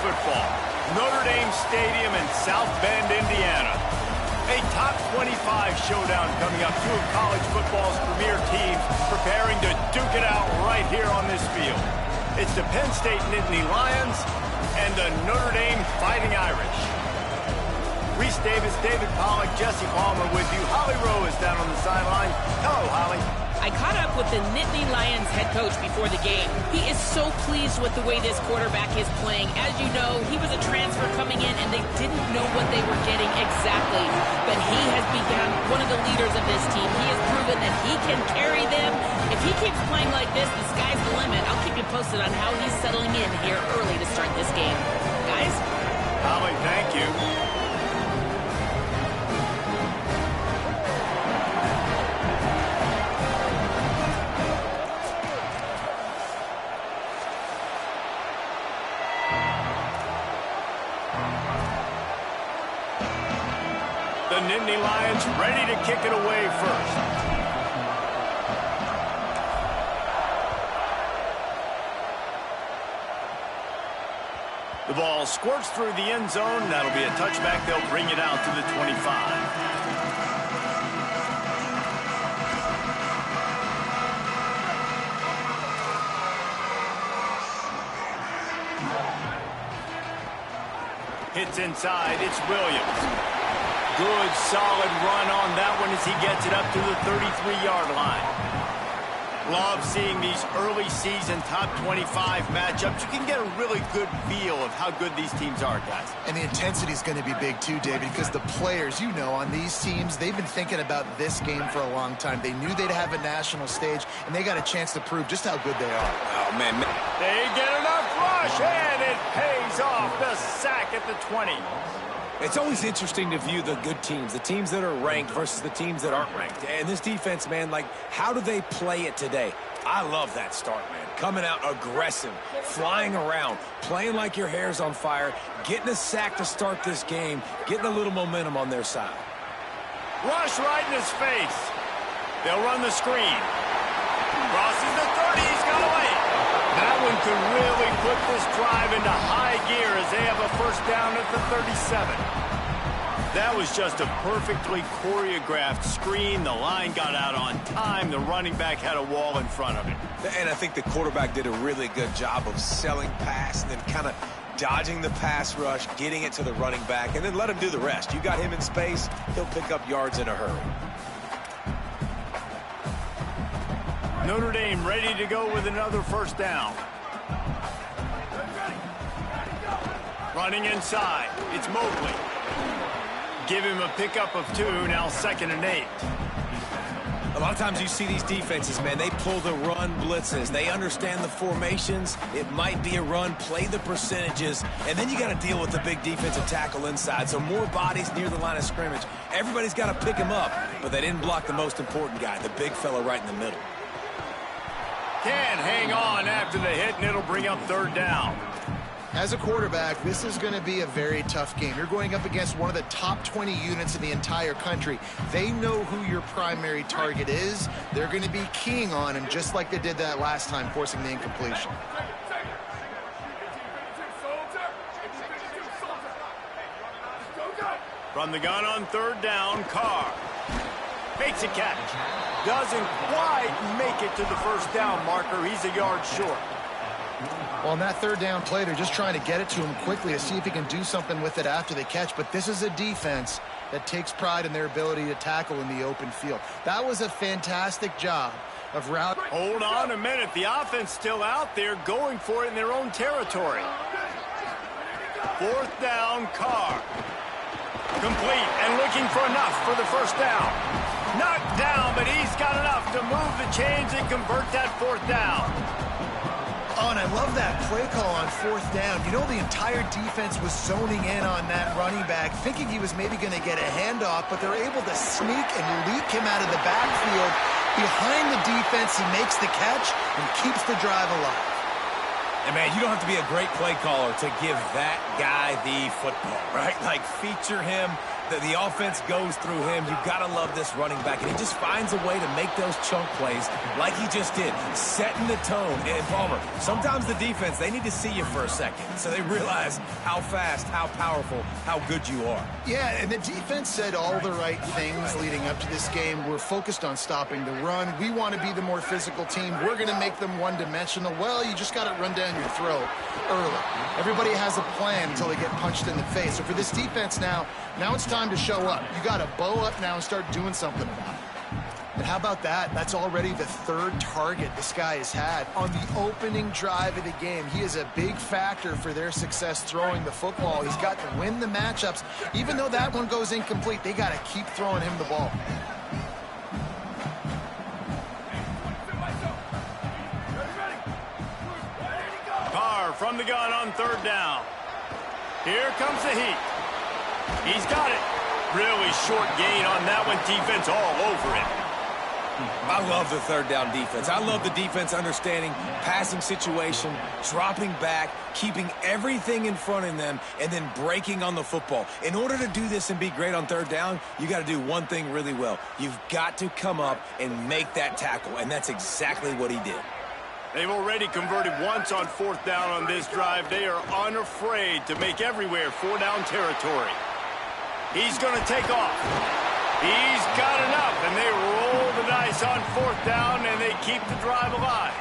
football. Notre Dame Stadium in South Bend, Indiana. A top 25 showdown coming up. Two of college football's premier teams preparing to duke it out right here on this field. It's the Penn State Nittany Lions and the Notre Dame Fighting Irish. Reese Davis, David Pollack, Jesse Palmer with you. Holly Rowe is down on the sideline. Hello, Holly. I caught up with the Nittany Lions head coach before the game. He is so pleased with the way this quarterback is playing. As you know, he was a transfer coming in, and they didn't know what they were getting exactly. But he has become one of the leaders of this team. He has proven that he can carry them. If he keeps playing like this, the sky's the limit. I'll keep you posted on how he's settling in here early to start this game. Guys? Holly, thank you. The Nittany Lions ready to kick it away first. The ball squirts through the end zone. That'll be a touchback. They'll bring it out to the 25. Hits inside. It's Williams. Good, solid run on that one as he gets it up to the 33-yard line. Love seeing these early season top 25 matchups. You can get a really good feel of how good these teams are, guys. And the intensity is going to be big too, David, because the players, you know, on these teams, they've been thinking about this game for a long time. They knew they'd have a national stage, and they got a chance to prove just how good they are. Oh, man. They get enough rush, and it pays off. The sack at the 20. It's always interesting to view the good teams, the teams that are ranked versus the teams that aren't ranked. And this defense, man, like, how do they play it today? I love that start, man. Coming out aggressive, flying around, playing like your hair's on fire, getting a sack to start this game, getting a little momentum on their side. Rush right in his face. They'll run the screen. Crosses the 30. He's got away. That one could really put this drive into high gear as they have a first down at the 37. That was just a perfectly choreographed screen. The line got out on time. The running back had a wall in front of him. And I think the quarterback did a really good job of selling pass and then kind of dodging the pass rush, getting it to the running back, and then let him do the rest. You got him in space, he'll pick up yards in a hurry. Notre Dame ready to go with another first down. Running inside. It's Mobley. Give him a pickup of 2, now 2nd and 8. A lot of times you see these defenses, man, they pull the run blitzes. They understand the formations. It might be a run, play the percentages, and then you got to deal with the big defensive tackle inside. So more bodies near the line of scrimmage. Everybody's got to pick him up, but they didn't block the most important guy, the big fella right in the middle. Can hang on after the hit, and it'll bring up 3rd down. As a quarterback, this is going to be a very tough game. You're going up against one of the top 20 units in the entire country. They know who your primary target is. They're going to be keying on him just like they did that last time, forcing the incompletion. From the gun on 3rd down, Carr makes a catch. Doesn't quite make it to the first down marker. He's a yard short. Well, on that 3rd down play, they're just trying to get it to him quickly to see if he can do something with it after the catch. But this is a defense that takes pride in their ability to tackle in the open field. That was a fantastic job of route. Hold on a minute. The offense still out there going for it in their own territory. 4th down, Carr. Complete and looking for enough for the first down. Knocked down, but he's got enough to move the chains and convert that 4th down. Oh, and I love that play call on 4th down. You know, the entire defense was zoning in on that running back, thinking he was maybe going to get a handoff, but they're able to sneak and leak him out of the backfield. Behind the defense, he makes the catch and keeps the drive alive. And, man, you don't have to be a great play caller to give that guy the football, right? Like, feature him, The offense goes through him. You've got to love this running back. And he just finds a way to make those chunk plays like he just did, setting the tone. And Palmer, sometimes the defense, they need to see you for a second so they realize how fast, how powerful, how good you are. Yeah, and the defense said all the right things leading up to this game. We're focused on stopping the run. We want to be the more physical team. We're going to make them one-dimensional. Well, you just got to run down your throat early. Everybody has a plan until they get punched in the face. So for this defense now it's time to show up. You got to bow up now and start doing something about it. And how about that? That's already the third target this guy has had on the opening drive of the game. He is a big factor for their success throwing the football. He's got to win the matchups. Even though that one goes incomplete, they got to keep throwing him the ball. Carr from the gun on third down. Here comes the heat. He's got it. Really short gain on that one. Defense all over it. I love the third down defense. I love the defense understanding passing situation, dropping back, keeping everything in front of them, and then breaking on the football. In order to do this and be great on third down, you got to do one thing really well. You've got to come up and make that tackle, and that's exactly what he did. They've already converted once on fourth down on this drive. They are unafraid to make everywhere four-down territory. He's going to take off. He's got enough, and they roll the dice on fourth down, and they keep the drive alive.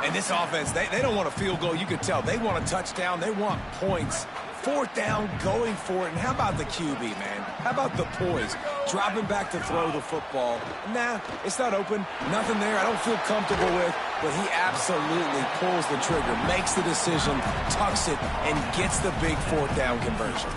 And this offense, they don't want a field goal. You could tell. They want a touchdown. They want points. Fourth down, going for it. And how about the QB, man? How about the poise? Dropping back to throw the football. Nah, it's not open. Nothing there I don't feel comfortable with. But he absolutely pulls the trigger, makes the decision, tucks it, and gets the big fourth down conversion.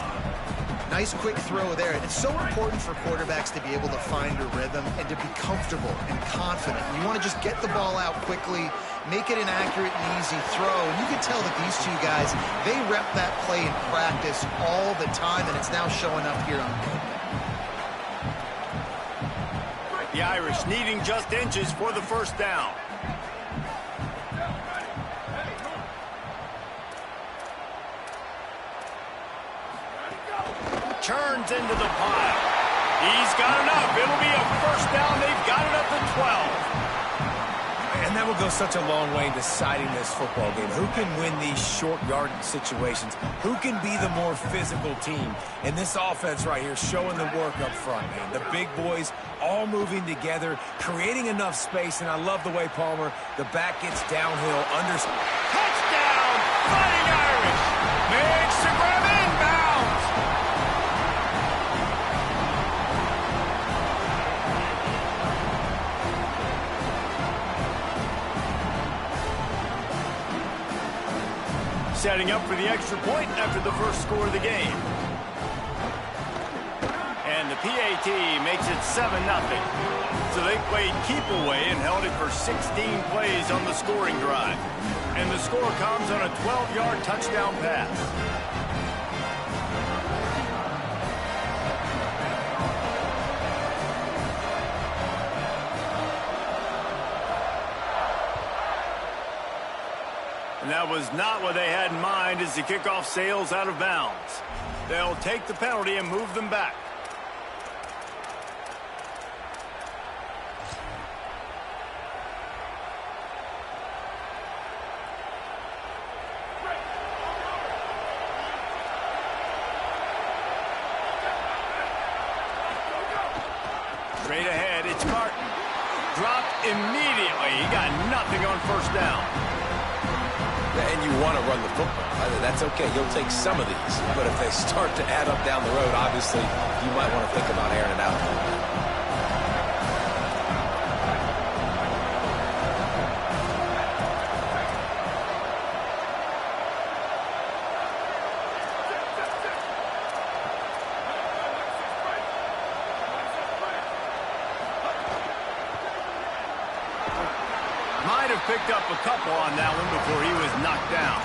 Nice quick throw there. And it's so important for quarterbacks to be able to find a rhythm and to be comfortable and confident. You want to just get the ball out quickly, make it an accurate and easy throw. And you can tell that these two guys, they rep that play in practice all the time, and it's now showing up here on tape. The Irish needing just inches for the first down. Turns into the pile. He's got enough. It'll be a first down. They've got it up to 12. And that will go such a long way in deciding this football game. Who can win these short yardage situations? Who can be the more physical team? And this offense right here showing the work up front, man. The big boys all moving together, creating enough space. And I love the way, Palmer, the back gets downhill. Touchdown! Fighting Irish! Makes the grab inbounds! Setting up for the extra point after the first score of the game. And the PAT makes it 7-0. So they played keep away and held it for 16 plays on the scoring drive. And the score comes on a 12-yard touchdown pass. And that was not what they had in mind as the kickoff sails out of bounds. They'll take the penalty and move them back. Straight ahead, it's Martin. Dropped immediately. He got nothing on first down. And you want to run the football. That's okay. You'll take some of these. But if they start to add up down the road, obviously, you might want to think about airing it out a little bit. Might have picked up a couple on that one before he was knocked down.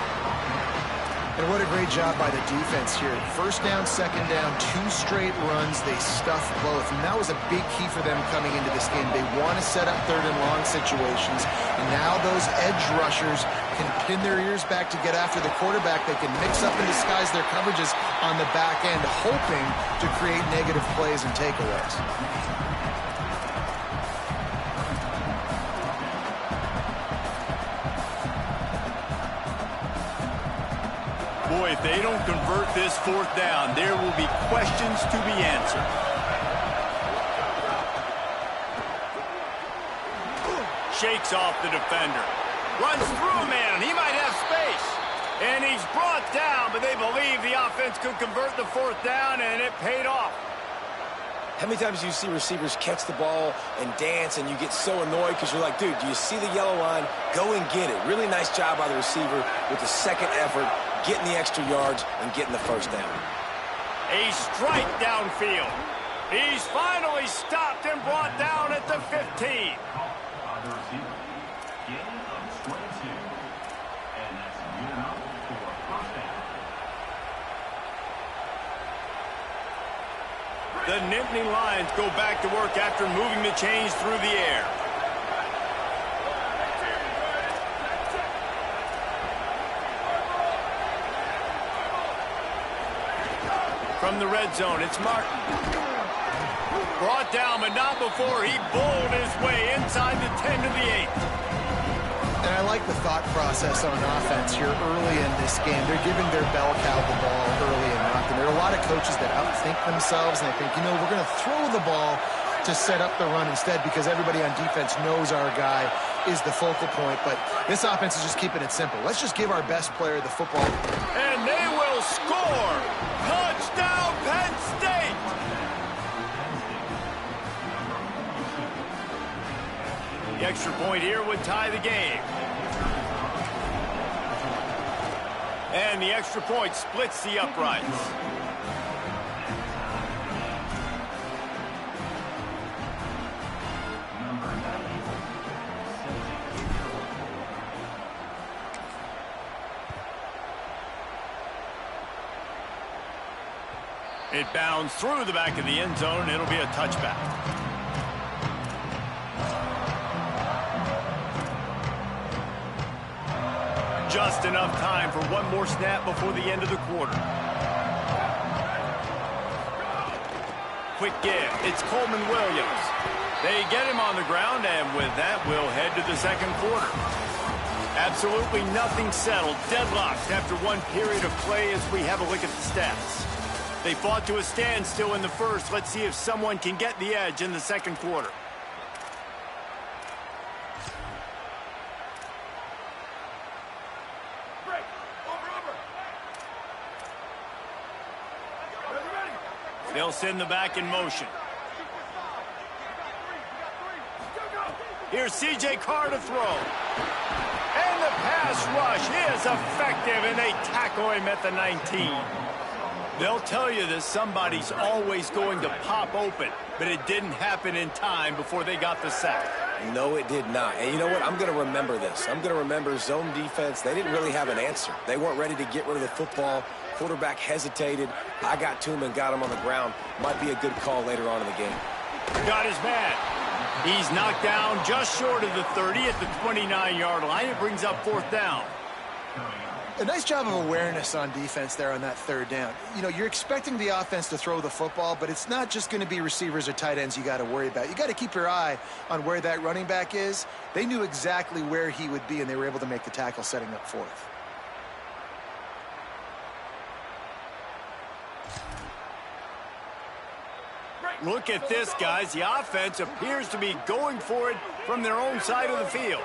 And what a great job by the defense here. First down, second down, 2 straight runs. They stuffed both. And that was a big key for them coming into this game. They want to set up third and long situations. And now those edge rushers can pin their ears back to get after the quarterback. They can mix up and disguise their coverages on the back end, hoping to create negative plays and takeaways. Boy, if they don't convert this 4th down, there will be questions to be answered. Shakes off the defender. Runs through a man, and he might have space. And he's brought down, but they believe the offense could convert the 4th down, and it paid off. How many times do you see receivers catch the ball and dance, and you get so annoyed because you're like, dude, do you see the yellow line? Go and get it. Really nice job by the receiver with the second effort, getting the extra yards and getting the first down. A strike downfield. He's finally stopped and brought down at the 15. The Nittany Lions go back to work after moving the chains through the air. From the red zone, it's Martin. Brought down, but not before he bowled his way inside the 10 to the 8. And I like the thought process on offense here early in this game. They're giving their bell cow the ball early enough. And there are a lot of coaches that outthink themselves, and they think, you know, we're going to throw the ball to set up the run instead because everybody on defense knows our guy is the focal point. But this offense is just keeping it simple. Let's just give our best player the football. And they will score. Touchdown, Penn State. The extra point here would tie the game. And the extra point splits the uprights. It bounds through the back of the end zone. It'll be a touchback. Just enough time for one more snap before the end of the quarter. Quick give. It's Coleman Williams. They get him on the ground, and with that, we'll head to the second quarter. Absolutely nothing settled. Deadlocked after one period of play as we have a look at the stats. They fought to a standstill in the first. Let's see if someone can get the edge in the second quarter. They'll send the back in motion. Here's C.J. Carr to throw. And the pass rush is effective, and they tackle him at the 19. They'll tell you that somebody's always going to pop open, but it didn't happen in time before they got the sack. No, it did not. And you know what? I'm going to remember this. I'm going to remember zone defense. They didn't really have an answer. They weren't ready to get rid of the football. Quarterback hesitated. I got to him and got him on the ground. Might be a good call later on in the game. Got his man. He's knocked down just short of the 30 at the 29-yard line. It brings up 4th down. A nice job of awareness on defense there on that 3rd down. You know, you're expecting the offense to throw the football, but it's not just going to be receivers or tight ends you got to worry about. You got to keep your eye on where that running back is. They knew exactly where he would be, and they were able to make the tackle setting up 4th. Look at this, guys. The offense appears to be going for it from their own side of the field.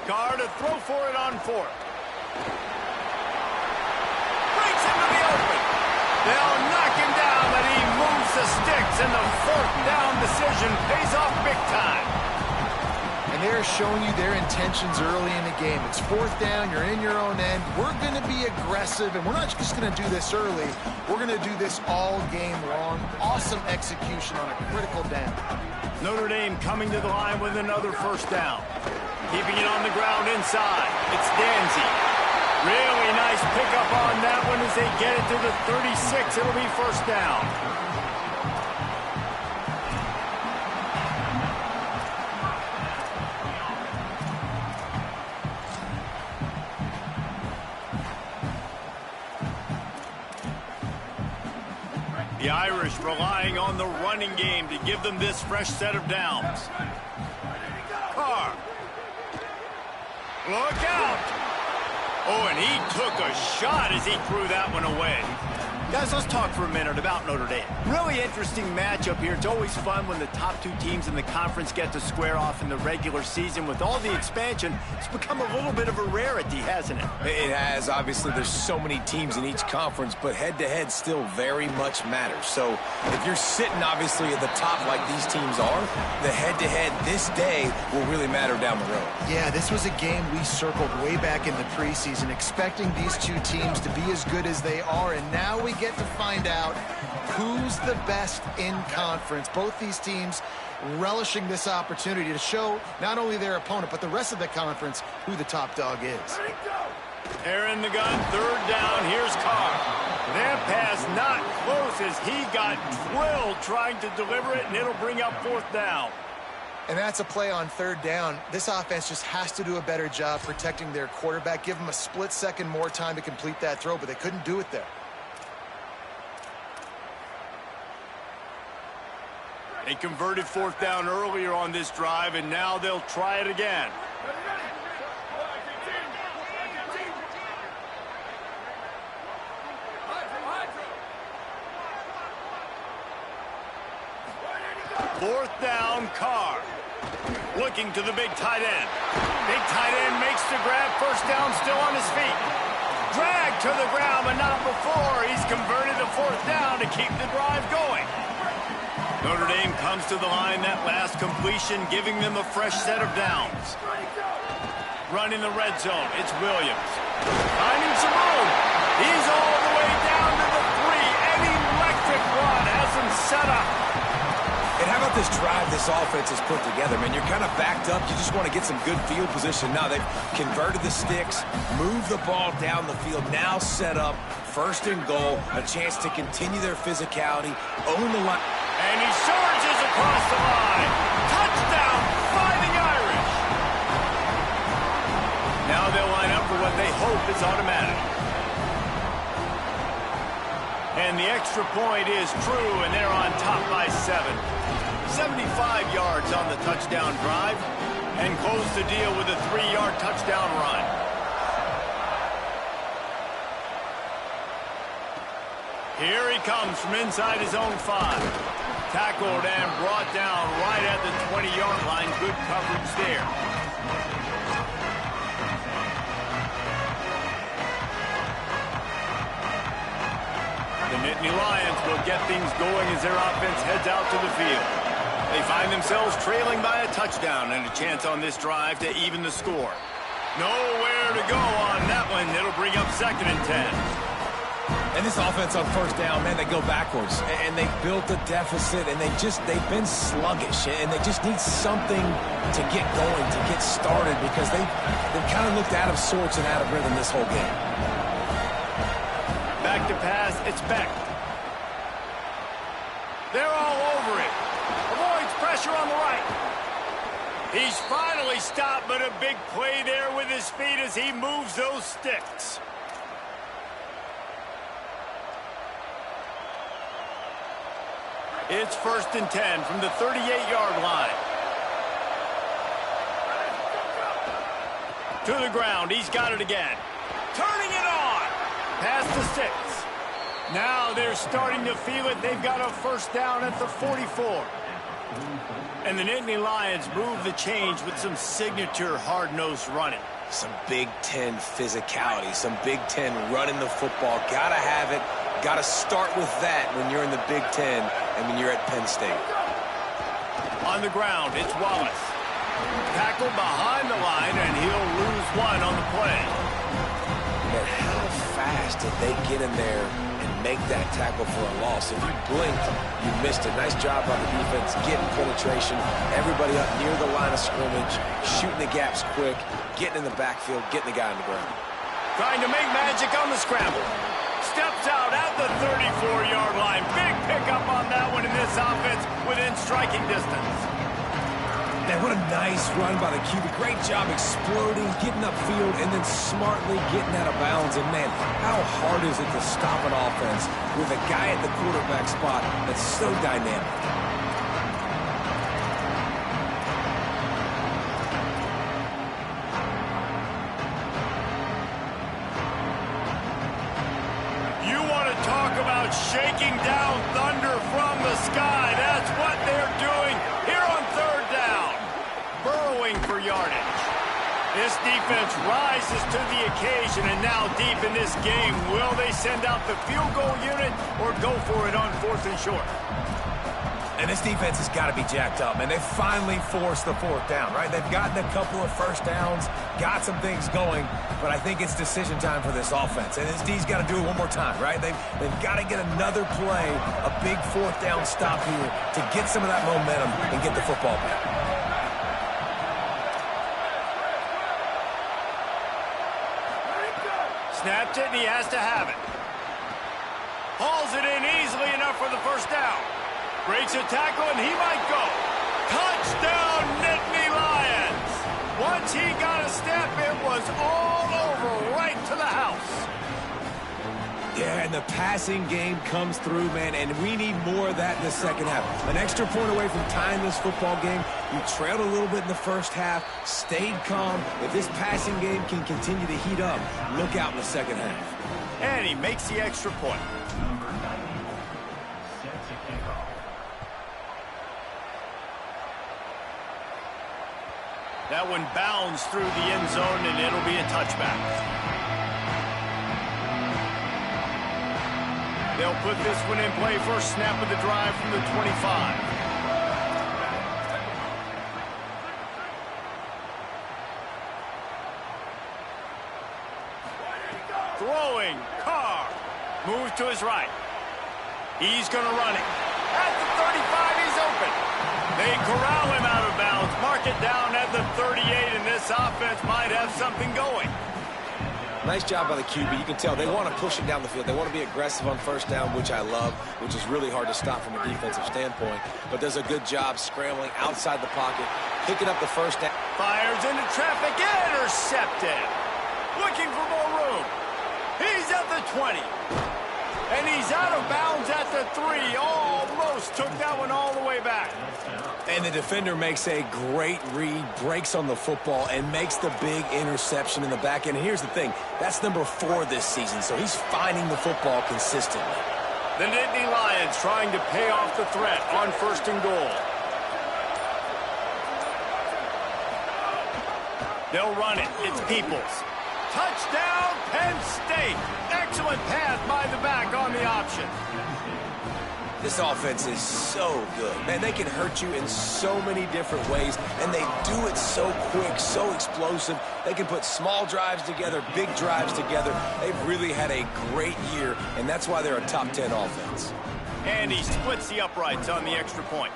Carr to throw for it on 4th. Breaks into the open. They'll knock him down, but he moves the sticks, and the 4th down decision pays off big time. And they're showing you their intentions early in the game. It's 4th down. You're in your own end. We're going to be aggressive, and we're not just going to do this early. We're going to do this all game long. Awesome execution on a critical down. Notre Dame coming to the line with another 1st down. Keeping it on the ground inside. It's Danzy. Really nice pickup on that one as they get it to the 36. It'll be first down. The Irish relying on the running game to give them this fresh set of downs. Carr. Look out! Oh, and he took a shot as he threw that one away. Guys, let's talk for a minute about Notre Dame. Really interesting matchup here. It's always fun when the top two teams in the conference get to square off in the regular season. With all the expansion, it's become a little bit of a rarity, hasn't it? It has. Obviously, there's so many teams in each conference, but head-to-head still very much matters. So if you're sitting, obviously, at the top like these teams are, the head-to-head this day will really matter down the road. Yeah, this was a game we circled way back in the preseason, expecting these two teams to be as good as they are, and now we get to find out who's the best in conference. Both these teams relishing this opportunity to show not only their opponent, but the rest of the conference who the top dog is. They're in the gun, third down, here's Carr. That pass not close as he got drilled trying to deliver it, and it'll bring up fourth down. And that's a play on third down. This offense just has to do a better job protecting their quarterback. Give them a split second more time to complete that throw, but they couldn't do it there. They converted fourth down earlier on this drive, and now they'll try it again. Fourth down, Carr. Looking to the big tight end. Big tight end makes the grab. First down, still on his feet. Drag to the ground, but not before. He's converted the fourth down to keep the drive going. Notre Dame comes to the line that last completion, giving them a fresh set of downs. Running the red zone, it's Williams. Finding some room. He's all the way down to the 3. An electric run has him set up. And how about this drive this offense has put together, man? You're kind of backed up. You just want to get some good field position. Now they've converted the sticks, moved the ball down the field, now set up first and goal, a chance to continue their physicality, own the line. And he surges across the line. Touchdown, Fighting Irish. Now they'll line up for what they hope is automatic. And the extra point is true, and they're on top by 7. 75 yards on the touchdown drive, and close the deal with a 3-yard touchdown run. Here he comes from inside his own 5. Tackled and brought down right at the 20-yard line. Good coverage there. The Nittany Lions will get things going as their offense heads out to the field. They find themselves trailing by a touchdown and a chance on this drive to even the score. Nowhere to go on that one. It'll bring up 2nd and 10. And this offense on first down, man, they go backwards. And they built a deficit, and they've been sluggish. And they just need something to get going, to get started, because they've kind of looked out of sorts and out of rhythm this whole game. Back to pass, it's Beck. They're all over it. Avoids pressure on the right. He's finally stopped, but a big play there with his feet as he moves those sticks. It's 1st and 10 from the 38-yard line. To the ground, he's got it again. Turning it on. Past the 6. Now they're starting to feel it. They've got a first down at the 44. And the Nittany Lions move the change with some signature hard-nosed running. Some Big Ten physicality, some Big Ten running the football. Gotta have it. Gotta start with that when you're in the Big Ten and when you're at Penn State. On the ground, it's Wallace. Tackled behind the line, and he'll lose one on the play. But how fast did they get in there and make that tackle for a loss? If you blinked, you missed it. Nice job by the defense, getting penetration. Everybody up near the line of scrimmage, shooting the gaps quick, getting in the backfield, getting the guy on the ground. Trying to make magic on the scramble. Steps out at the 34-yard line. Big pickup on that one in this offense within striking distance. Man, what a nice run by the QB. Great job exploding, getting upfield, and then smartly getting out of bounds. And, man, how hard is it to stop an offense with a guy at the quarterback spot that's so dynamic? Shaking down thunder from the sky. That's what they're doing here on third down. Burrowing for yardage. This defense rises to the occasion, and now deep in this game, will they send out the field goal unit or go for it on 4th and short? And this defense has got to be jacked up, and they finally forced the 4th down, right? They've gotten a couple of first downs, got some things going, but I think it's decision time for this offense. And this D's got to do it one more time, right? They've got to get another play, a big 4th down stop here to get some of that momentum and get the football back. Snapped it, and he has to have it. Hauls it in easily enough for the first down. Breaks a tackle, and he might go. Touchdown, Nittany Lions! Once he got a step, it was all over, right to the house. Yeah, and the passing game comes through, man, and we need more of that in the second half. An extra point away from tying this football game. You trailed a little bit in the first half, stayed calm. If this passing game can continue to heat up, look out in the second half. And he makes the extra point. That one bounds through the end zone, and it'll be a touchback. They'll put this one in play first snap of the drive from the 25. Throwing, Carr. Moves to his right. He's going to run it. At the 35, he's open. They corral him out of bounds, mark it down at the 38, and this offense might have something going. Nice job by the QB. You can tell they want to push it down the field. They want to be aggressive on first down, which I love, which is really hard to stop from a defensive standpoint, but does a good job scrambling outside the pocket, picking up the first down. Fires into traffic, intercepted. Looking for more room. He's at the 20. And he's out of bounds at the 3. Almost took that one all the way back. And the defender makes a great read, breaks on the football, and makes the big interception in the back end. And here's the thing, that's number 4 this season, so he's finding the football consistently. The Nittany Lions trying to pay off the threat on 1st and goal. They'll run it. It's Peoples. Touchdown, Penn State. Excellent pass by the back on the option. This offense is so good. Man, they can hurt you in so many different ways, and they do it so quick, so explosive. They can put small drives together, big drives together. They've really had a great year, and that's why they're a top 10 offense. And he splits the uprights on the extra point.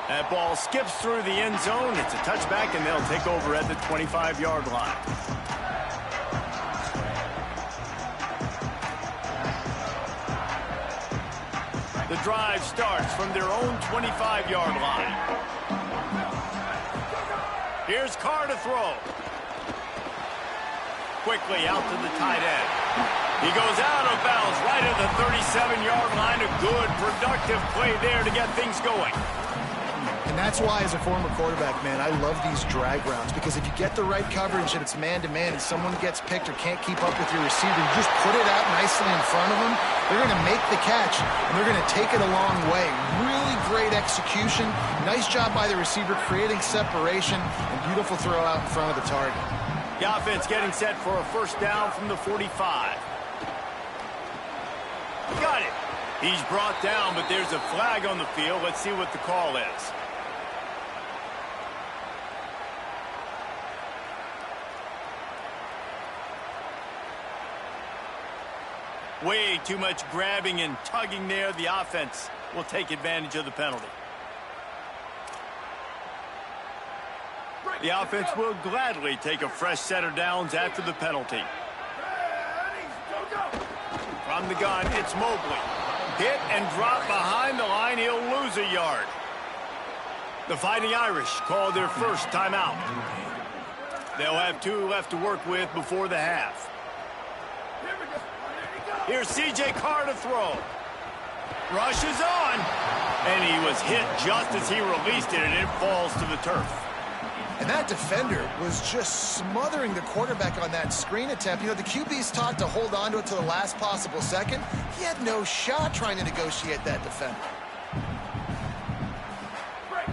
That ball skips through the end zone. It's a touchback, and they'll take over at the 25-yard line. The drive starts from their own 25-yard line. Here's Carr to throw. Quickly out to the tight end. He goes out of bounds right at the 37-yard line. A good, productive play there to get things going. And that's why, as a former quarterback, man, I love these drag routes, because if you get the right coverage and it's man-to-man and someone gets picked or can't keep up with your receiver, you just put it out nicely in front of them, they're going to make the catch, and they're going to take it a long way. Really great execution. Nice job by the receiver creating separation, and beautiful throw out in front of the target. The offense getting set for a first down from the 45. Got it. He's brought down, but there's a flag on the field. Let's see what the call is. Way too much grabbing and tugging there. The offense will take advantage of the penalty. The offense will gladly take a fresh set of downs after the penalty. From the gun, it's Mobley. Hit and drop behind the line. He'll lose a yard. The Fighting Irish call their first timeout. They'll have 2 left to work with before the half. Here's C.J. Carr to throw. Rushes on. And he was hit just as he released it, and it falls to the turf. And that defender was just smothering the quarterback on that screen attempt. You know, the QB's taught to hold on to it to the last possible second. He had no shot trying to negotiate that defender.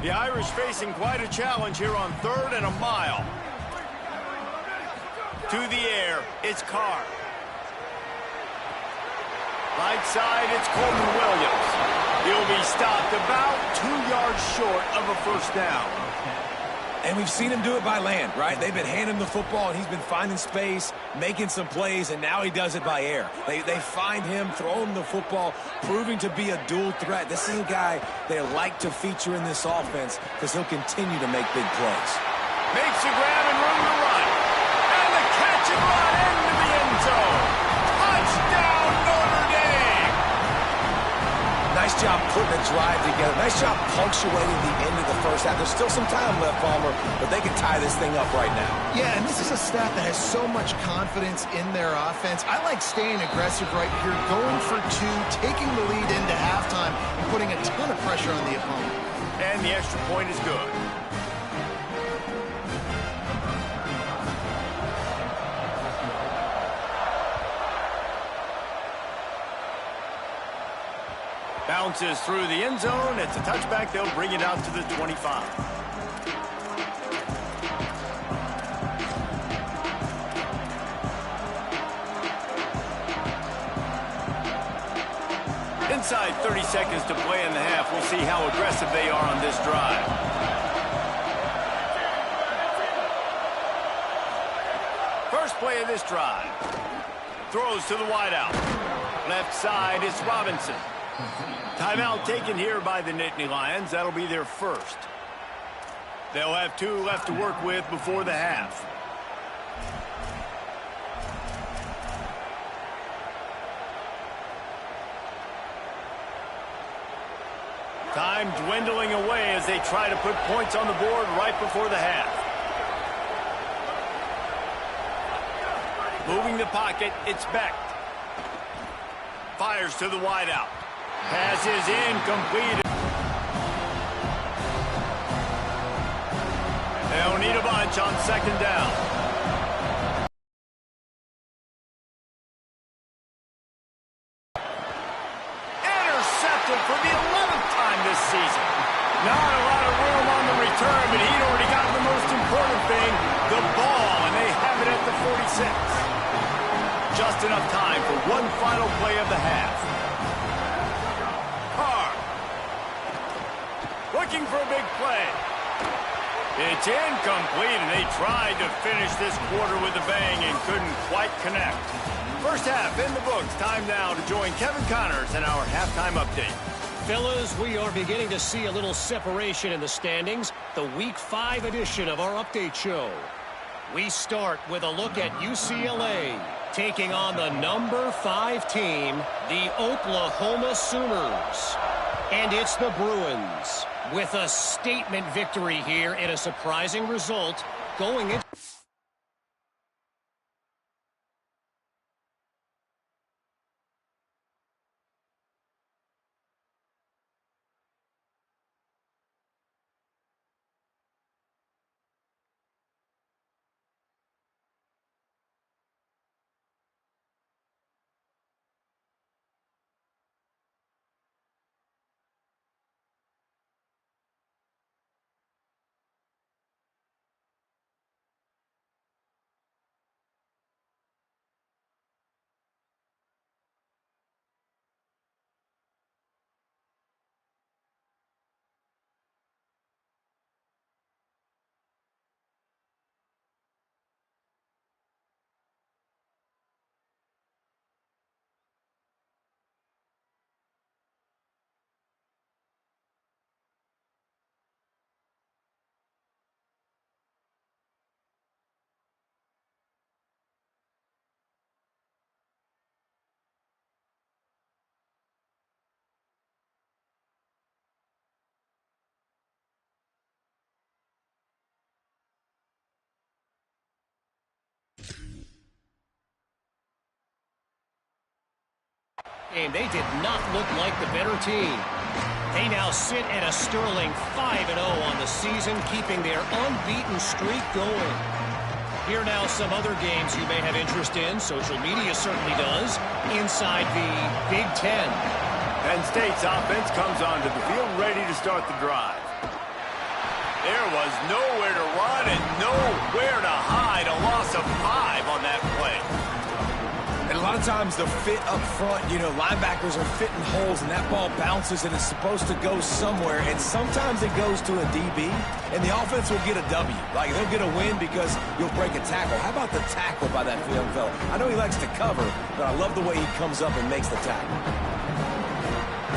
The Irish facing quite a challenge here on 3rd and a mile. To the air, it's Carr. Right side, it's Coleman Williams. He'll be stopped about 2 yards short of a first down. And we've seen him do it by land, right? They've been handing him the football, and he's been finding space, making some plays, and now he does it by air. They find him, throw him the football, proving to be a dual threat. This is a guy they like to feature in this offense because he'll continue to make big plays. Makes the grab and room to run. And the catch and run into the end zone. Touchdown, Notre Dame! Nice job putting a drive together. Nice job punctuating the end of the first half. There's still some time left, Palmer, but they can tie this thing up right now. Yeah, and this is a staff that has so much confidence in their offense. I like staying aggressive right here, going for 2, taking the lead into halftime, and putting a ton of pressure on the opponent. And the extra point is good. Bounces through the end zone. It's a touchback. They'll bring it out to the 25. Inside 30 seconds to play in the half. We'll see how aggressive they are on this drive. First play of this drive. Throws to the wideout. Left side is Robinson. Timeout taken here by the Nittany Lions. That'll be their first. They'll have 2 left to work with before the half. Time dwindling away as they try to put points on the board right before the half. Moving the pocket, it's Beck. Fires to the wideout. Pass is incomplete. They'll need a bunch on 2nd down. Intercepted for the 11th time this season. Not a lot of room on the return, but he'd already gotten the most important thing, the ball, and they have it at the 46. Just enough time for one final play of the half. Carr. Looking for a big play. It's incomplete, and they tried to finish this quarter with a bang and couldn't quite connect. First half in the books. Time now to join Kevin Connors in our halftime update. Fellas, we are beginning to see a little separation in the standings. The Week 5 edition of our update show. We start with a look at UCLA taking on the number 5 team, the Oklahoma Sooners. And it's the Bruins with a statement victory here in a surprising result going into game. They did not look like the better team. They now sit at a sterling 5-0 on the season, keeping their unbeaten streak going. Here now some other games you may have interest in. Social media certainly does. Inside the Big Ten. Penn State's offense comes onto the field ready to start the drive. There was nowhere to run and nowhere to hide. A loss of 5 on that play. And a lot of times the fit up front, you know, linebackers are fitting holes and that ball bounces and it's supposed to go somewhere. And sometimes it goes to a DB and the offense will get a W. Like they'll get a win because you'll break a tackle. How about the tackle by that young fella? I know he likes to cover, but I love the way he comes up and makes the tackle.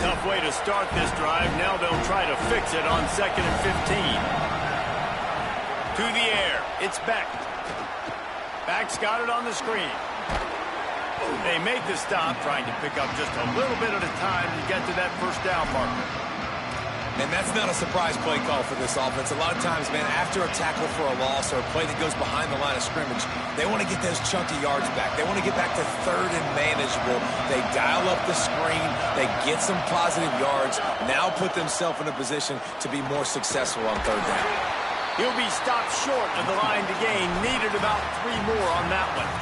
Tough way to start this drive. Now they'll try to fix it on 2nd and 15. To the air. It's Beck. Beck's got it on the screen. They make the stop, trying to pick up just a little bit at a time to get to that first down marker. And that's not a surprise play call for this offense. A lot of times, man, after a tackle for a loss or a play that goes behind the line of scrimmage, they want to get those chunky yards back. They want to get back to 3rd and manageable. They dial up the screen. They get some positive yards. Now put themselves in a position to be more successful on 3rd down. He'll be stopped short of the line to gain. Needed about 3 more on that one.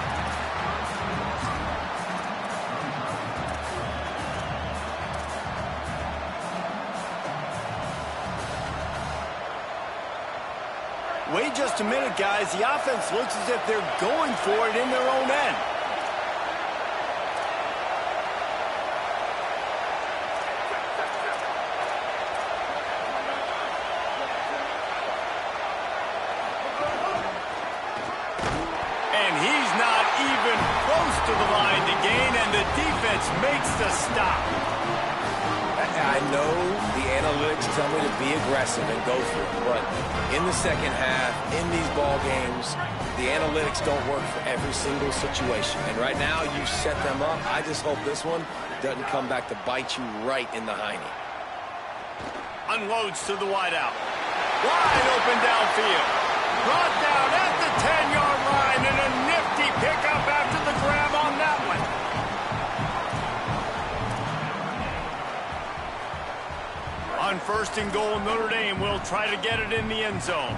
Wait just a minute, guys. The offense looks as if they're going for it in their own end. And he's not even close to the line to gain, and the defense makes the stop. I know the analytics tell me to be aggressive and go for it, but in the second half, in these ball games, the analytics don't work for every single situation. And right now, you set them up. I just hope this one doesn't come back to bite you right in the hiney. Unloads to the wideout. Wide open downfield. Brought down at the 10-yard line, and a nifty pickup after the grab on that one. On 1st and goal, Notre Dame will try to get it in the end zone.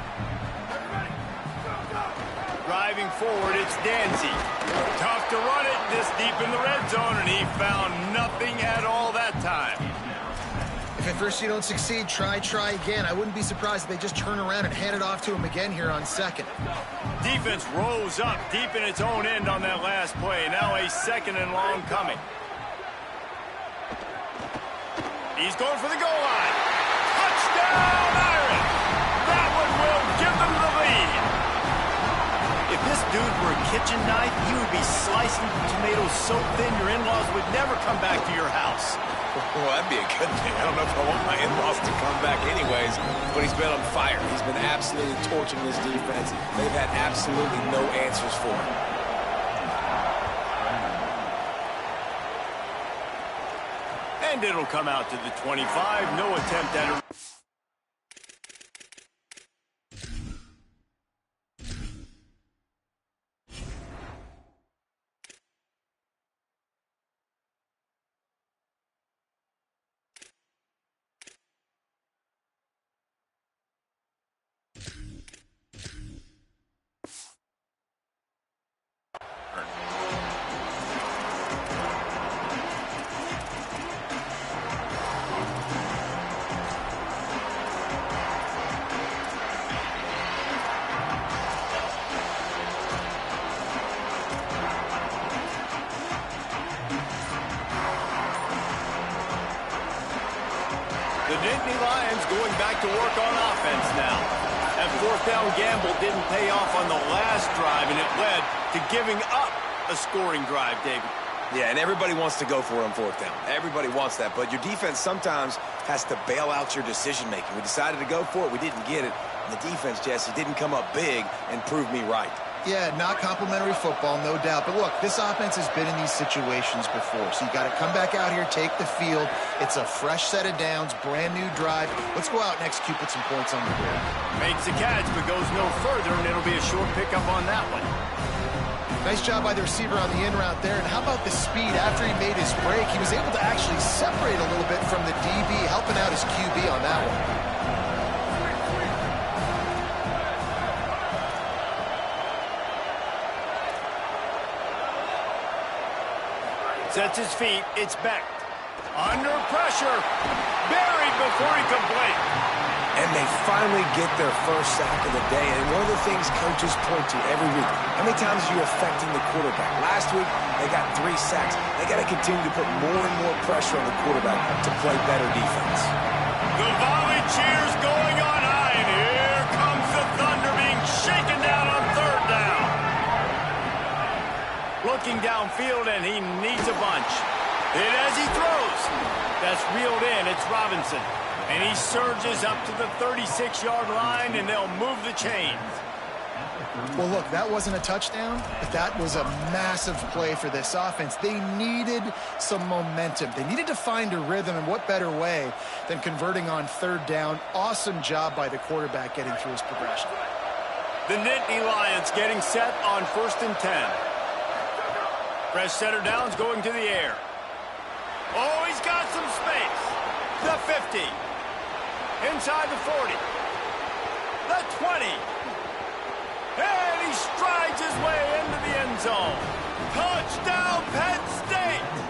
Driving forward, it's Danzy. Tough to run it this deep in the red zone, and he found nothing at all that time. If at first you don't succeed, try again. I wouldn't be surprised if they just turn around and hand it off to him again here on 2nd. Defense rose up deep in its own end on that last play. Now a 2nd and long coming. He's going for the goal line. Touchdown, Irish! That one will give them the lead. If this dude were a kitchen knife, he would be slicing tomatoes so thin your in-laws would never come back to your house. Well, that'd be a good thing. I don't know if I want my in-laws to come back anyways, but he's been on fire. He's been absolutely torching this defense. They've had absolutely no answers for him. And it'll come out to the 25. No attempt at a... The Nittany Lions going back to work on offense now. That 4th down gamble didn't pay off on the last drive, and it led to giving up a scoring drive, David. Yeah, and everybody wants to go for it on 4th down. Everybody wants that, but your defense sometimes has to bail out your decision-making. We decided to go for it. We didn't get it. And the defense, Jesse, didn't come up big and prove me right. Yeah, not complimentary football, no doubt. But look, this offense has been in these situations before. So you got to come back out here, take the field. It's a fresh set of downs, brand new drive. Let's go out and execute, put some points on the board. Makes the catch, but goes no further, and it'll be a short pickup on that one. Nice job by the receiver on the in route there. And how about the speed? After he made his break, he was able to actually separate a little bit from the DB, helping out his QB on that one. Sets his feet. It's Beck. Under pressure. Buried before he could blink. And they finally get their first sack of the day. And one of the things coaches point to every week, how many times are you affecting the quarterback? Last week, they got 3 sacks. They got to continue to put more and more pressure on the quarterback to play better defense. The volley cheers going on high. And here comes the Thunder being shaken down on 3rd down. Looking downfield, and he needs a bunch. And as he throws, that's reeled in. It's Robinson. And he surges up to the 36-yard line, and they'll move the chains. Well, look, that wasn't a touchdown, but that was a massive play for this offense. They needed some momentum. They needed to find a rhythm, and what better way than converting on 3rd down. Awesome job by the quarterback getting through his progression. The Nittany Lions getting set on 1st and 10. Fresh center downs going to the air. Oh, he's got some space. The 50. Inside the 40. The 20. And he strides his way into the end zone. Touchdown, Penn State!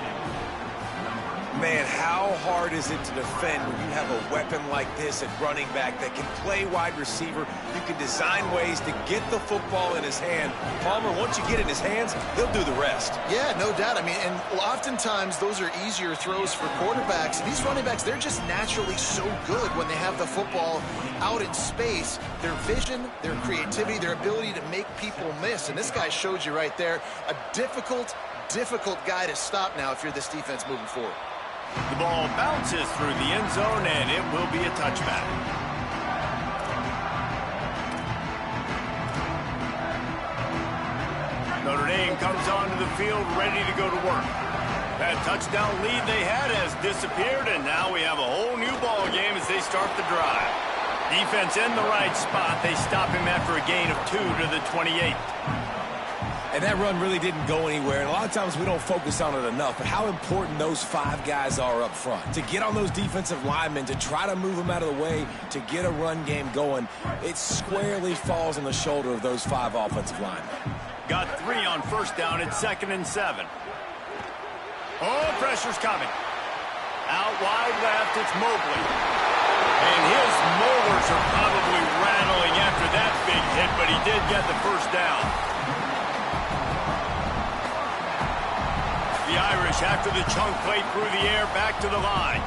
Man, how hard is it to defend when you have a weapon like this at running back that can play wide receiver? You can design ways to get the football in his hand. Palmer, once you get it in his hands, he'll do the rest. Yeah, no doubt. I mean, and oftentimes those are easier throws for quarterbacks. These running backs, they're just naturally so good when they have the football out in space. Their vision, their creativity, their ability to make people miss. And this guy showed you right there, a difficult guy to stop now if you're this defense moving forward. The ball bounces through the end zone, and it will be a touchback. Notre Dame comes onto the field ready to go to work. That touchdown lead they had has disappeared, and now we have a whole new ball game as they start the drive. Defense in the right spot. They stop him after a gain of 2 to the 28. And that run really didn't go anywhere. And a lot of times we don't focus on it enough, but how important those 5 guys are up front. To get on those defensive linemen, to try to move them out of the way, to get a run game going, it squarely falls on the shoulder of those 5 offensive linemen. Got 3 on 1st down. It's 2nd and 7. Oh, pressure's coming. Out wide left, it's Mobley. And his molars are probably rattling after that big hit, but he did get the 1st down. The Irish, after the chunk play through the air, back to the line.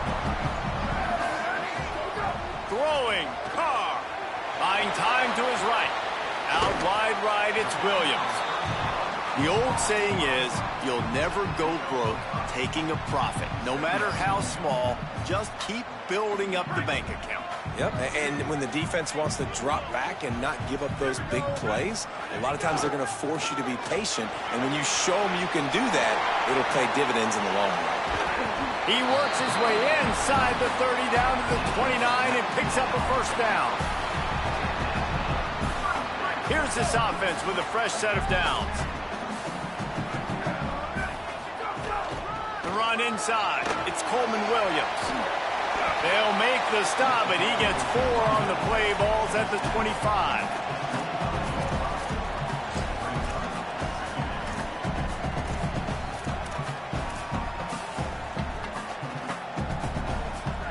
Throwing, Carr. Buying time to his right. Out wide right, it's Williams. The old saying is, you'll never go broke taking a profit. No matter how small, just keep building up the bank account. Yep, and when the defense wants to drop back and not give up those big plays, a lot of times they're going to force you to be patient, and when you show them you can do that, it'll pay dividends in the long run. He works his way inside the 30 down to the 29 and picks up a 1st down. Here's this offense with a fresh set of downs. The run inside. It's Coleman Williams. They'll make the stop, and he gets 4 on the play. Ball's at the 25.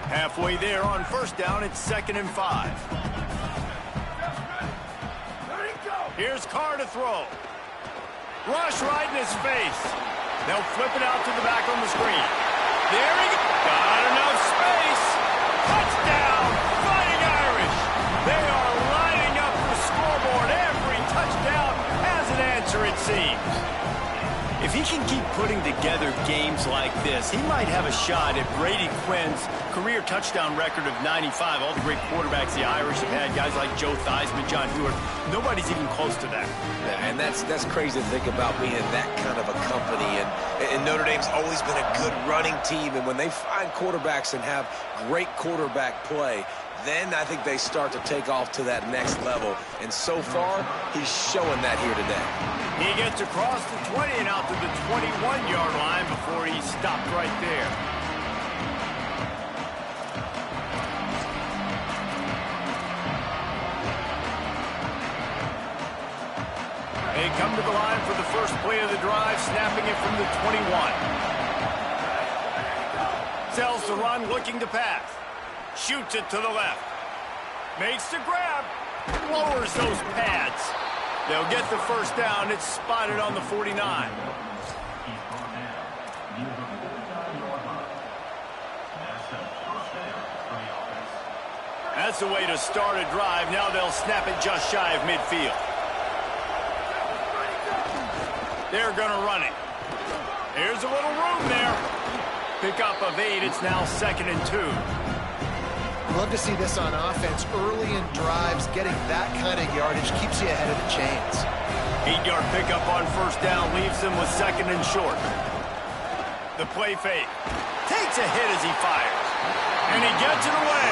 Halfway there on 1st down, it's 2nd and 5. Here's Carr to throw. Rush right in his face. They'll flip it out to the back on the screen. There he goes. Got enough space. Touchdown, Fighting Irish. They are lining up the scoreboard. Every touchdown has an answer, it seems. If he can keep putting together games like this, he might have a shot at Brady Quinn's career touchdown record of 95. All the great quarterbacks the Irish have had, guys like Joe Theismann, John Hewitt, nobody's even close to that. Yeah, and that's crazy to think about being that kind of a company. And Notre Dame's always been a good running team. And when they find quarterbacks and have great quarterback play, then I think they start to take off to that next level. And so far, he's showing that here today. He gets across the 20 and out to the 21-yard line before he stopped right there. They come to the line for the first play of the drive, snapping it from the 21. Sells the run, looking to pass. Shoots it to the left. Makes the grab. Lowers those pads. They'll get the first down. It's spotted on the 49. That's the way to start a drive. Now they'll snap it just shy of midfield. They're going to run it. Here's a little room there. Pickup of 8. It's now 2nd and 2. Love to see this on offense. Early in drives, getting that kind of yardage keeps you ahead of the chains. 8-yard pickup on first down leaves them with 2nd and short. The play fake. Takes a hit as he fires. And he gets it away.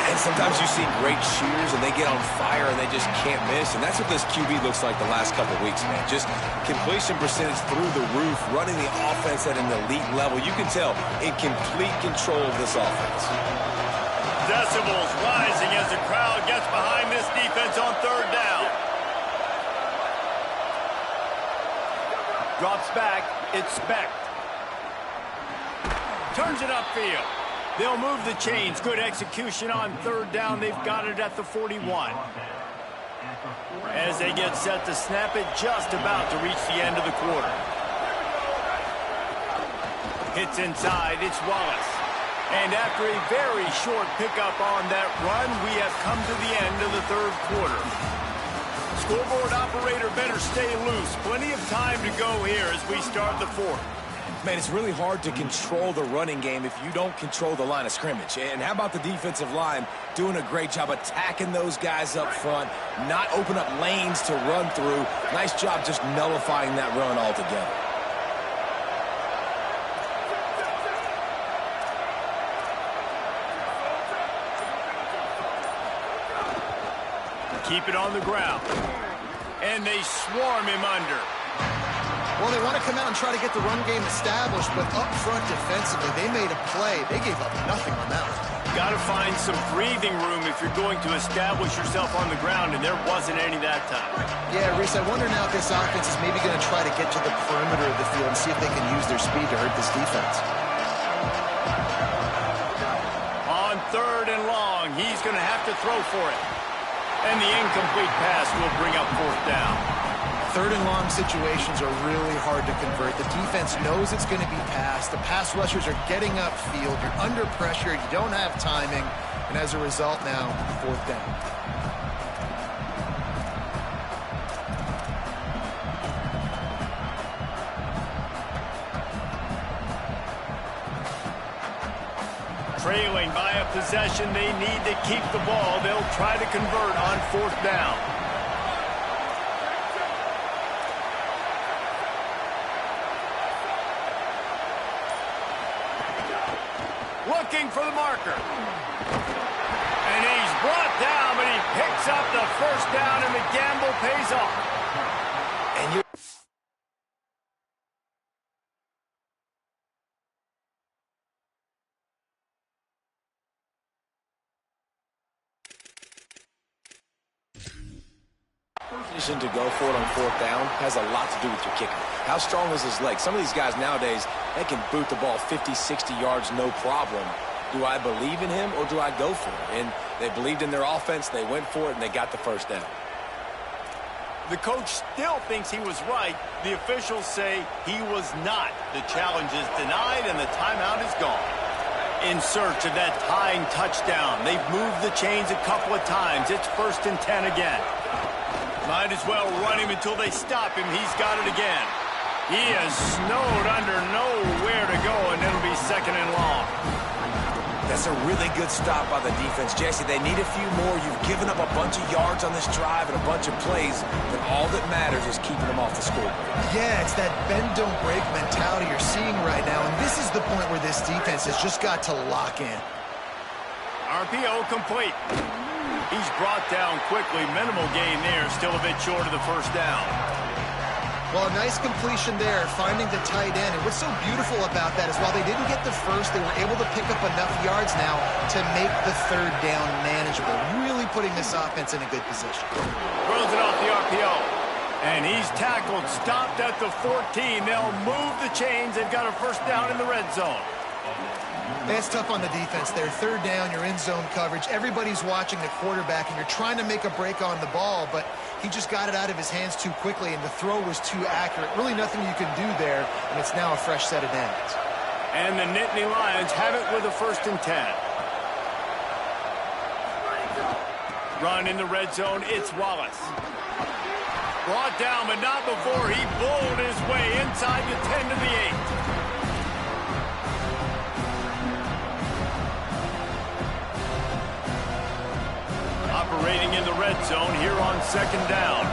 And sometimes you see great shooters and they get on fire and they just can't miss. And that's what this QB looks like the last couple of weeks, man. Just completion percentage through the roof, running the offense at an elite level. You can tell in complete control of this offense. Decibels rising as the crowd gets behind this defense on third down. Drops back. It's Speck. Turns it upfield. They'll move the chains. Good execution on third down. They've got it at the 41. As they get set to snap it, just about to reach the end of the quarter. Hits inside. It's Wallace. And after a very short pickup on that run, we have come to the end of the third quarter. Scoreboard operator better stay loose. Plenty of time to go here as we start the fourth. Man, it's really hard to control the running game if you don't control the line of scrimmage. And how about the defensive line doing a great job attacking those guys up front, not open up lanes to run through. Nice job just nullifying that run altogether. Keep it on the ground. And they swarm him under. Well, they want to come out and try to get the run game established, but up front defensively, they made a play. They gave up nothing on that one. Got to find some breathing room if you're going to establish yourself on the ground, and there wasn't any that time. Yeah, Reese, I wonder now if this offense is maybe going to try to get to the perimeter of the field and see if they can use their speed to hurt this defense. On third and long, he's going to have to throw for it. And the incomplete pass will bring up fourth down. Third and long situations are really hard to convert. The defense knows it's going to be passed. The pass rushers are getting upfield. You're under pressure. You don't have timing. And as a result now, fourth down. Trailing by a possession, they need to keep the ball. They'll try to convert on fourth down. Looking for the marker. And he's brought down, but he picks up the first down, and the gamble pays off. And you position to go for it on fourth down has a lot to do with your kicker. How strong is his leg? Some of these guys nowadays, they can boot the ball 50, 60 yards, no problem. Do I believe in him or do I go for it? And they believed in their offense, they went for it, and they got the first down. The coach still thinks he was right. The officials say he was not. The challenge is denied, and the timeout is gone. In search of that tying touchdown. They've moved the chains a couple of times. It's 1st and 10 again. Might as well run him until they stop him. He's got it again. He is snowed under, nowhere to go, and it'll be 2nd and long. That's a really good stop by the defense. Jesse, they need a few more. You've given up a bunch of yards on this drive and a bunch of plays, but all that matters is keeping them off the scoreboard. Yeah, it's that bend, don't break mentality you're seeing right now, and this is the point where this defense has just got to lock in. RPO complete. He's brought down quickly. Minimal gain there. Still a bit short of the first down. Well, a nice completion there, finding the tight end. And what's so beautiful about that is while they didn't get the first, they were able to pick up enough yards now to make the third down manageable. Really putting this offense in a good position. Throws it off the RPO. And he's tackled, stopped at the 14. They'll move the chains. They've got a first down in the red zone. It's tough on the defense there. Third down, you're in zone coverage. Everybody's watching the quarterback, and you're trying to make a break on the ball, but he just got it out of his hands too quickly, and the throw was too accurate. Really nothing you can do there, and it's now a fresh set of downs. And the Nittany Lions have it with a 1st and 10. Run in the red zone, it's Wallace. Brought down, but not before he bowled his way inside the 10 to the 8. Operating in the red zone here on 2nd down.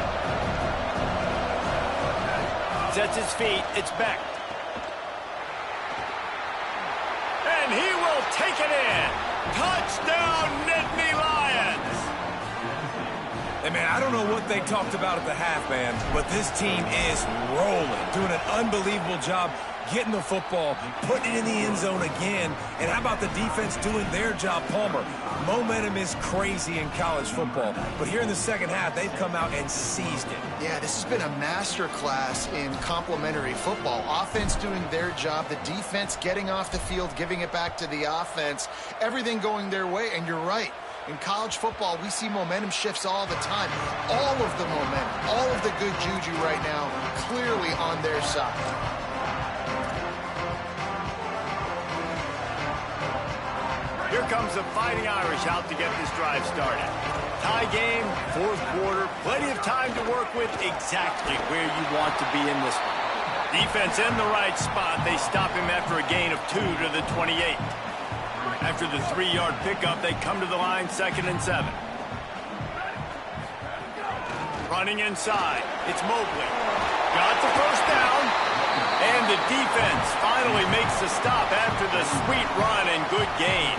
Sets his feet. It's Beck. And he will take it in. Touchdown, Nittany Lions. Hey, man, I don't know what they talked about at the half, man, but this team is rolling, doing an unbelievable job getting the football, putting it in the end zone again. And how about the defense doing their job, Palmer? Momentum is crazy in college football, but here in the second half, they've come out and seized it. Yeah, this has been a masterclass in complementary football. Offense doing their job, the defense getting off the field, giving it back to the offense, everything going their way, and you're right. In college football, we see momentum shifts all the time. All of the momentum, all of the good juju right now, clearly on their side. Here comes the Fighting Irish out to get this drive started. Tie game, 4th quarter, plenty of time to work with, exactly where you want to be in this one. Defense in the right spot. They stop him after a gain of 2 to the 28. After the 3-yard pickup, they come to the line 2nd and 7. Running inside, it's Mobley. Got the first down. And the defense finally makes the stop after the sweet run and good gain.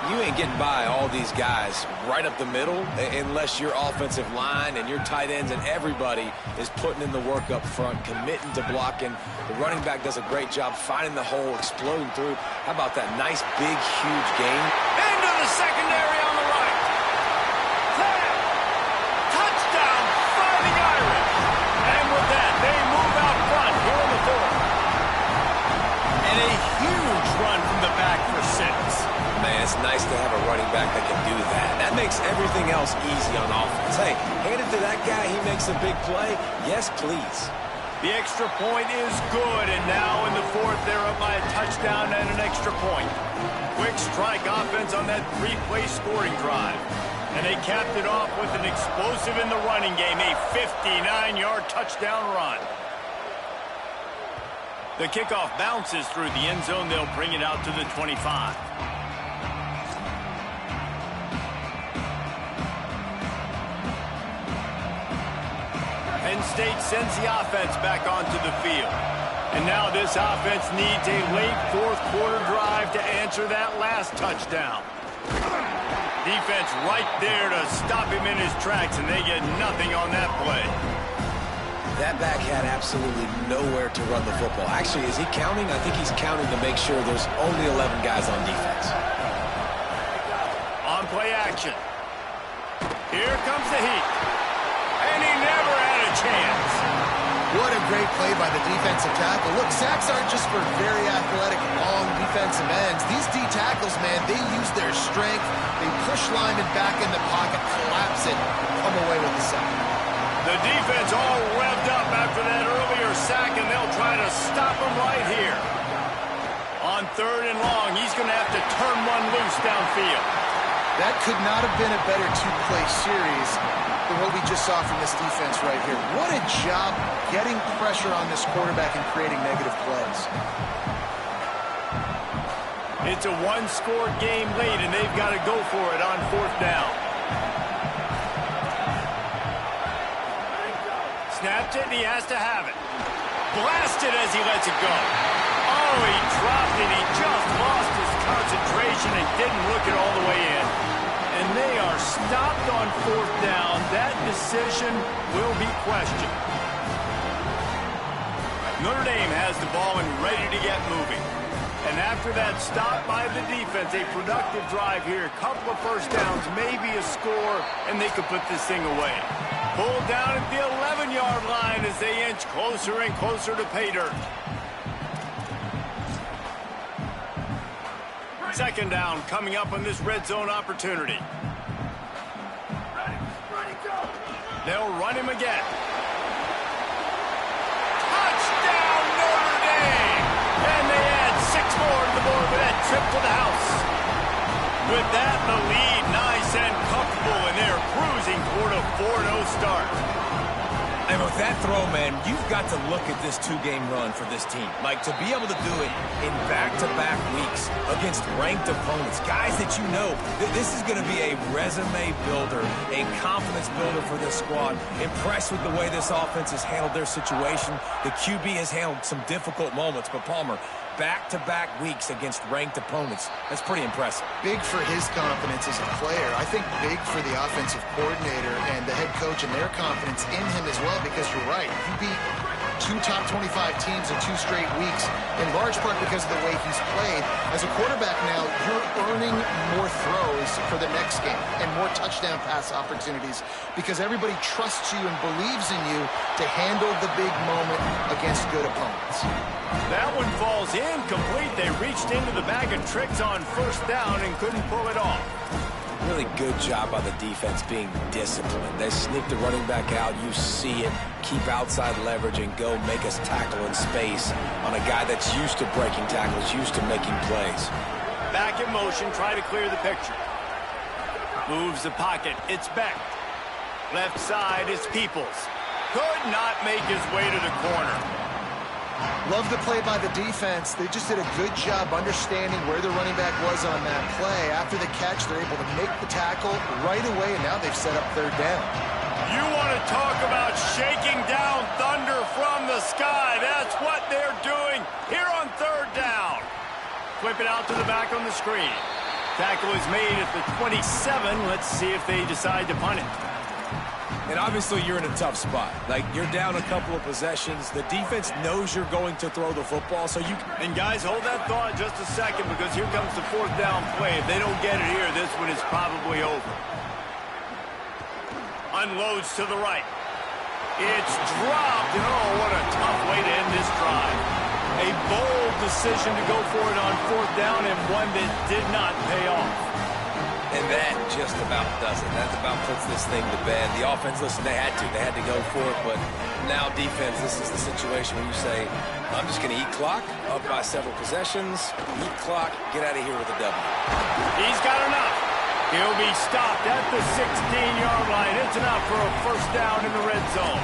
You ain't getting by all these guys right up the middle unless your offensive line and your tight ends and everybody is putting in the work up front, committing to blocking. The running back does a great job finding the hole, exploding through. How about that nice, big, huge gain? Into the secondary on the right. Touchdown, Fighting Irish. And with that, they move out front here in the 4th. And a huge run from the back for 6. Man, it's nice to have a running back that can do that. That makes everything else easy on offense. Hey, hand it to that guy, he makes a big play. Yes, please. The extra point is good, and now in the 4th, they're up by a touchdown and an extra point. Quick strike offense on that 3-play scoring drive. And they capped it off with an explosive in the running game, a 59-yard touchdown run. The kickoff bounces through the end zone. They'll bring it out to the 25. Penn State sends the offense back onto the field. And now this offense needs a late 4th quarter drive to answer that last touchdown. Defense right there to stop him in his tracks, and they get nothing on that play. That back had absolutely nowhere to run the football. Actually, is he counting? I think he's counting to make sure there's only 11 guys on defense. On play action. Here comes the heat. And he never had a chance. What a great play by the defensive tackle. Look, sacks aren't just for very athletic, long defensive ends. These D tackles, man, they use their strength. They push linemen back in the pocket, collapse it, come away with the sack. The defense all revved up after that earlier sack, and they'll try to stop him right here. On 3rd and long, he's going to have to turn one loose downfield. That could not have been a better 2-play series than what we just saw from this defense right here. What a job getting pressure on this quarterback and creating negative plays. It's a 1-score game late, and they've got to go for it on 4th down. Snapped it, and he has to have it. Blasted as he lets it go. Oh, he dropped it. He just lost his concentration and didn't look it all the way in. And they are stopped on 4th down. That decision will be questioned. Notre Dame has the ball and ready to get moving. And after that stop by the defense, a productive drive here, a couple of first downs, maybe a score, and they could put this thing away. Pulled down at the 11-yard line as they inch closer and closer to pay dirt. Second down coming up on this red zone opportunity. They'll run him again. Touchdown, Notre Dame! And they add 6 more to the board with that trip to the house. With that, the lead nice and comfortable, and they're cruising toward a 4-0 start. And with that throw, man, you've got to look at this 2-game run for this team. Like, to be able to do it in back-to-back weeks against ranked opponents, guys that you know, this is going to be a resume builder, a confidence builder for this squad. Impressed with the way this offense has handled their situation. The QB has handled some difficult moments, but Palmer, back-to-back weeks against ranked opponents. That's pretty impressive. Big for his confidence as a player. I think big for the offensive coordinator and the head coach and their confidence in him as well, because you're right. He beat 2 top 25 teams in 2 straight weeks, in large part because of the way he's played. As a quarterback now, you're earning more throws for the next game and more touchdown pass opportunities because everybody trusts you and believes in you to handle the big moment against good opponents. That one falls incomplete. They reached into the bag of tricks on first down and couldn't pull it off. Really good job by the defense being disciplined. They sneak the running back out. You see it. Keep outside leverage and go make us tackle in space on a guy that's used to breaking tackles, used to making plays. Back in motion, try to clear the picture. Moves the pocket. It's Beck. Left side is Peoples. Could not make his way to the corner. Love the play by the defense. They just did a good job understanding where the running back was on that play. After the catch, they're able to make the tackle right away, and now they've set up third down. You want to talk about shaking down thunder from the sky. That's what they're doing here on third down. Flip it out to the back on the screen. Tackle is made at the 27. Let's see if they decide to punt it. And obviously you're in a tough spot. Like, you're down a couple of possessions. The defense knows you're going to throw the football, so you can... And guys, hold that thought just a second, because here comes the fourth down play. If they don't get it here, this one is probably over. Unloads to the right. It's dropped. And oh, what a tough way to end this drive. A bold decision to go for it on fourth down, and one that did not pay off. And that just about does it. That about puts this thing to bed. The offense, listen, they had to go for it, but now defense, this is the situation where you say, I'm just going to eat clock, up by several possessions, eat clock, get out of here with a W. He's got enough. He'll be stopped at the 16-yard line. It's enough for a first down in the red zone.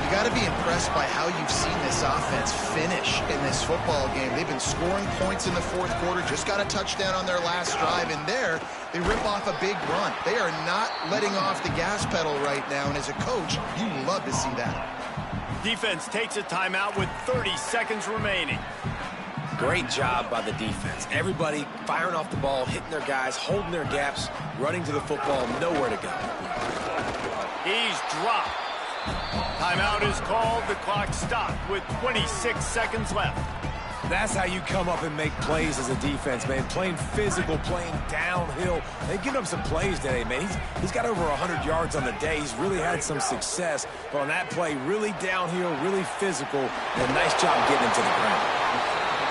You got to be impressed by how you've seen this offense finish in this football game. They've been scoring points in the fourth quarter, just got a touchdown on their last drive, and there they rip off a big run. They are not letting off the gas pedal right now, and as a coach, you love to see that. Defense takes a timeout with 30 seconds remaining. Great job by the defense. Everybody firing off the ball, hitting their guys, holding their gaps, running to the football, nowhere to go. He's dropped. Timeout is called. The clock stopped with 26 seconds left. That's how you come up and make plays as a defense, man. Playing physical, playing downhill. They've given up some plays today, man. He's got over 100 yards on the day. He's really had some success. But on that play, really downhill, really physical, and a nice job getting him to the ground.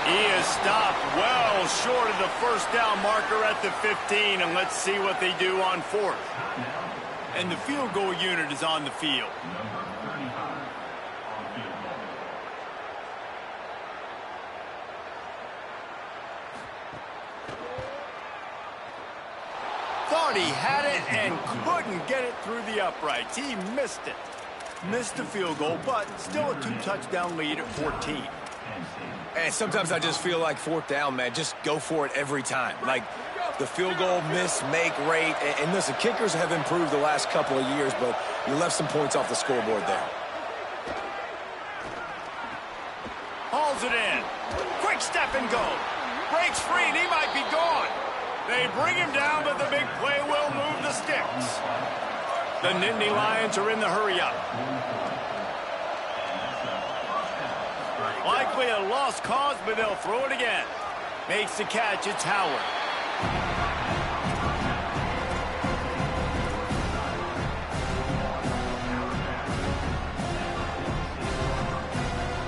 He is stopped well short of the first down marker at the 15, and let's see what they do on fourth. And the field goal unit is on the field. Thought he had it and couldn't get it through the uprights. He missed it. Missed the field goal, but still a 2-touchdown lead at 14. And sometimes I just feel like fourth down, man, just go for it every time. Like, the field goal miss, make rate. And listen, kickers have improved the last couple of years, but you left some points off the scoreboard there. Hauls it in. Quick step and go. Breaks free, and he might be gone. They bring him down, but the big play will move the sticks. The Nittany Lions are in the hurry-up. Likely a lost cause, but they'll throw it again. Makes the catch. It's Howard.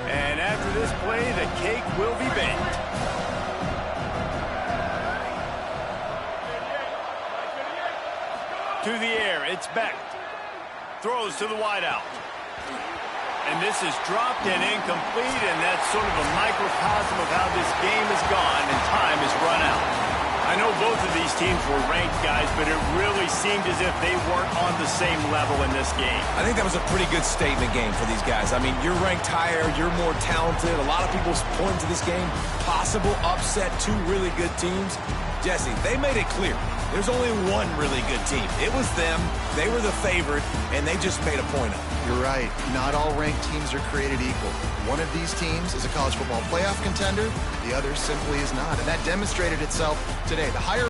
And after this play, the cake will be baked. To the air, it's Beck. Throws to the wideout. And this is dropped and incomplete, and that's sort of a microcosm of how this game has gone, and time has run out. I know both of these teams were ranked, guys, but it really seemed as if they weren't on the same level in this game. I think that was a pretty good statement game for these guys. I mean, you're ranked higher, you're more talented. A lot of people point to this game, possible upset, two really good teams. Jesse, they made it clear. There's only one really good team. It was them. They were the favorite, and they just made a point of it. You're right. Not all ranked teams are created equal. One of these teams is a college football playoff contender. The other simply is not. And that demonstrated itself today. The higher